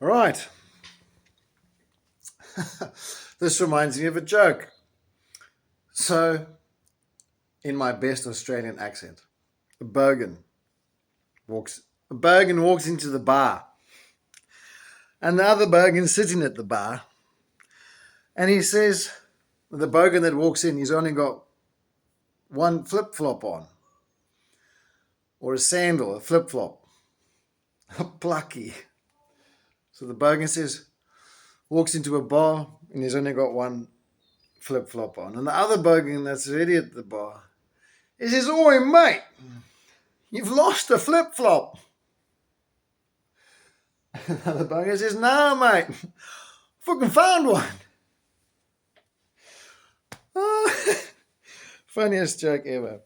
All right. This reminds me of a joke. So, in my best Australian accent, a bogan a bogan walks into the bar, and the other bogan's sitting at the bar, and he says, the bogan that walks in, he's only got one flip flop on, or a sandal, a flip flop, a plucky. So the bogan says, walks into a bar, and he's only got one flip flop on, and the other bogan that's already at the bar, he says, "Oi, mate, you've lost a flip flop." The bogan says, "No, mate, fucking found one." Funniest joke ever.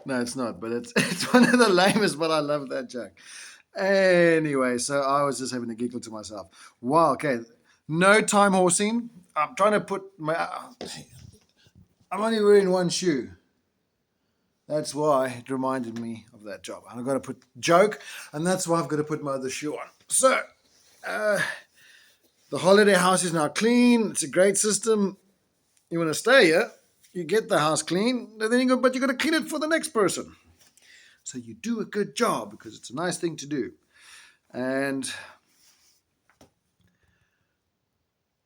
No, it's not, but it's one of the lamest, but I love that joke. Anyway, so I was just having a giggle to myself. Wow, okay. No time horsing. I'm trying to put my. I'm only wearing one shoe. That's why it reminded me of that job. And I've got to put joke, and that's why I've got to put my other shoe on. So, the holiday house is now clean. It's a great system. You want to stay here, you get the house clean, and then but you got to clean it for the next person. So you do a good job because it's a nice thing to do. And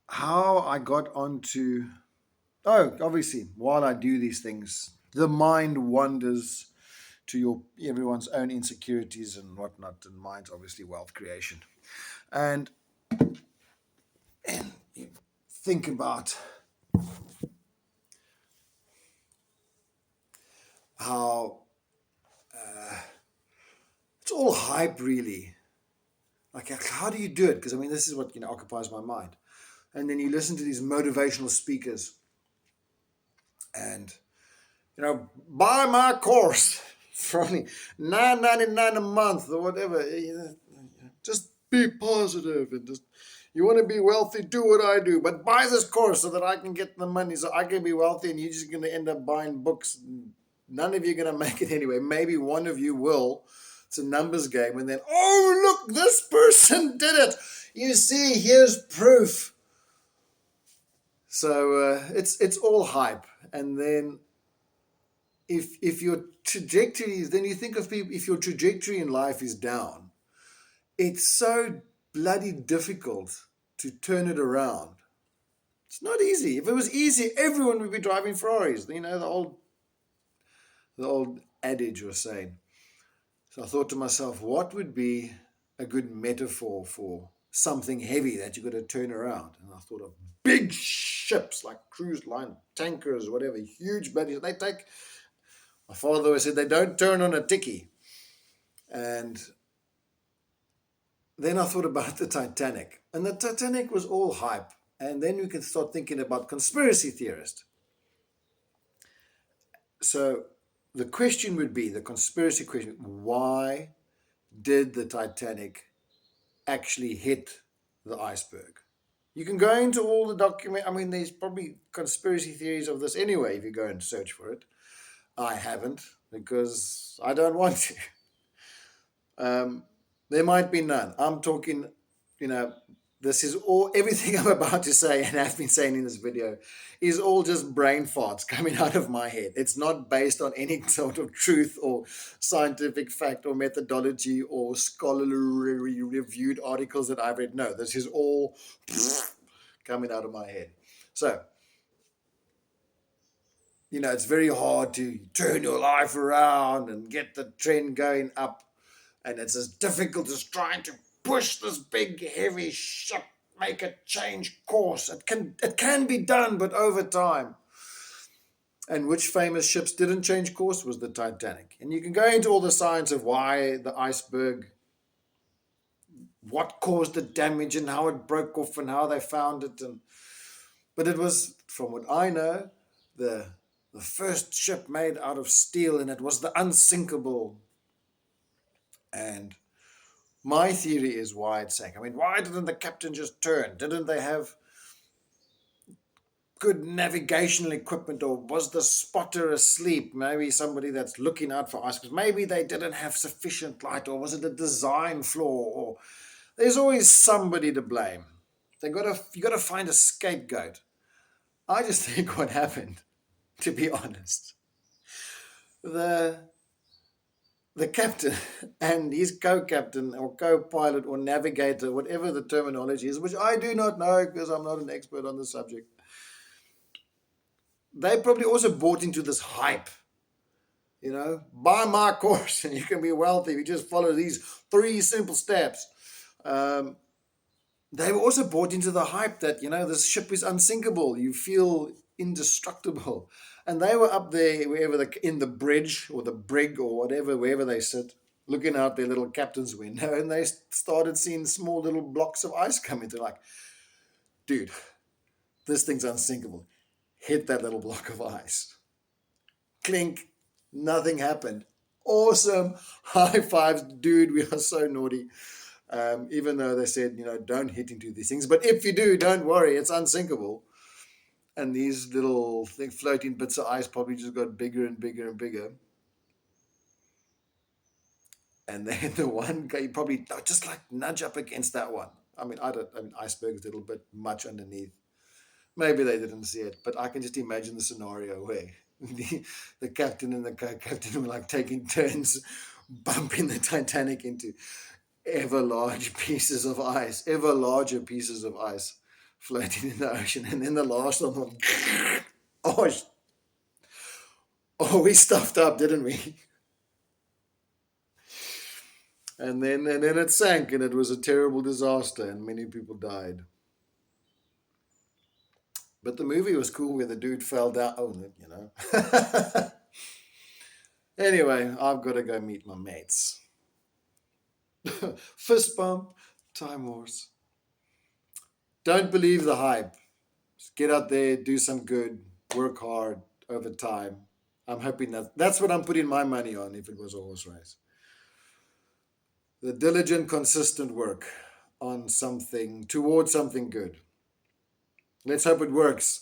how I got onto, obviously, while I do these things, the mind wanders to everyone's own insecurities and whatnot, and mine's obviously wealth creation. And you think about how it's all hype, really. Like, how do you do it? Because I mean, this is what occupies my mind. And then you listen to these motivational speakers, and buy my course for only $9.99 a month or whatever. Just be positive and just. You want to be wealthy, do what I do, but buy this course so that I can get the money, so I can be wealthy, and you're just going to end up buying books. None of you are going to make it anyway. Maybe one of you will. It's a numbers game, and then, oh, look, this person did it. You see, here's proof. So it's all hype. And then if your trajectory is, then you think of people, if your trajectory in life is down, it's so bloody difficult to turn it around. It's not easy. If it was easy, everyone would be driving Ferraris. The old adage or saying. So I thought to myself, what would be a good metaphor for something heavy that you've got to turn around? And I thought of big ships like cruise line, tankers, whatever, huge bloody. My father always said they don't turn on a ticky. And then I thought about the Titanic. And the Titanic was all hype. And then we can start thinking about conspiracy theorists. So the question would be, the conspiracy question, why did the Titanic actually hit the iceberg? You can go into all the document. I mean, there's probably conspiracy theories of this anyway if you go and search for it. I haven't, because I don't want to. There might be none. I'm talking, this is all, everything I'm about to say and have been saying in this video is all just brain farts coming out of my head. It's not based on any sort of truth or scientific fact or methodology or scholarly reviewed articles that I've read. No, this is all coming out of my head. So, it's very hard to turn your life around and get the trend going up. And it's as difficult as trying to push this big, heavy ship, make it change course. It can be done, but over time. And which famous ships didn't change course was the Titanic. And you can go into all the science of why the iceberg, what caused the damage and how it broke off and how they found it. But it was, from what I know, the first ship made out of steel, and it was the unsinkable. And my theory is why it sank. I mean, why didn't the captain just turn? Didn't they have good navigational equipment, or was the spotter asleep? Maybe somebody that's looking out for ice, because maybe they didn't have sufficient light, or was it a design flaw? Or there's always somebody to blame. You got to find a scapegoat. I just think what happened, to be honest, the the captain and his co-captain or co-pilot or navigator, whatever the terminology is, which I do not know because I'm not an expert on the subject, they probably also bought into this hype. Buy my course and you can be wealthy. You just follow these three simple steps. Um, they were also bought into the hype that, this ship is unsinkable. You feel indestructible. And they were up there, in the bridge or the brig or whatever, wherever they sit, looking out their little captain's window, and they started seeing small little blocks of ice coming. They're like, dude, this thing's unsinkable. Hit that little block of ice. Clink. Nothing happened. Awesome. High fives, dude. We are so naughty. Even though they said, don't hit into these things. But if you do, don't worry. It's unsinkable. And these little floating bits of ice probably just got bigger and bigger and bigger. And then the one guy probably just like nudge up against that one. Iceberg's a little bit much underneath. Maybe they didn't see it, but I can just imagine the scenario where the captain and the co-captain were like taking turns bumping the Titanic into ever larger pieces of ice floating in the ocean. And then the last one, oh, we stuffed up, didn't we? And then it sank, and it was a terrible disaster, and many people died. But the movie was cool where the dude fell down. Anyway, I've got to go meet my mates. Fist bump, time horse. Don't believe the hype. Just get out there, do some good, work hard over time. I'm hoping that's what I'm putting my money on if it was a horse race. The diligent, consistent work on something, towards something good. Let's hope it works.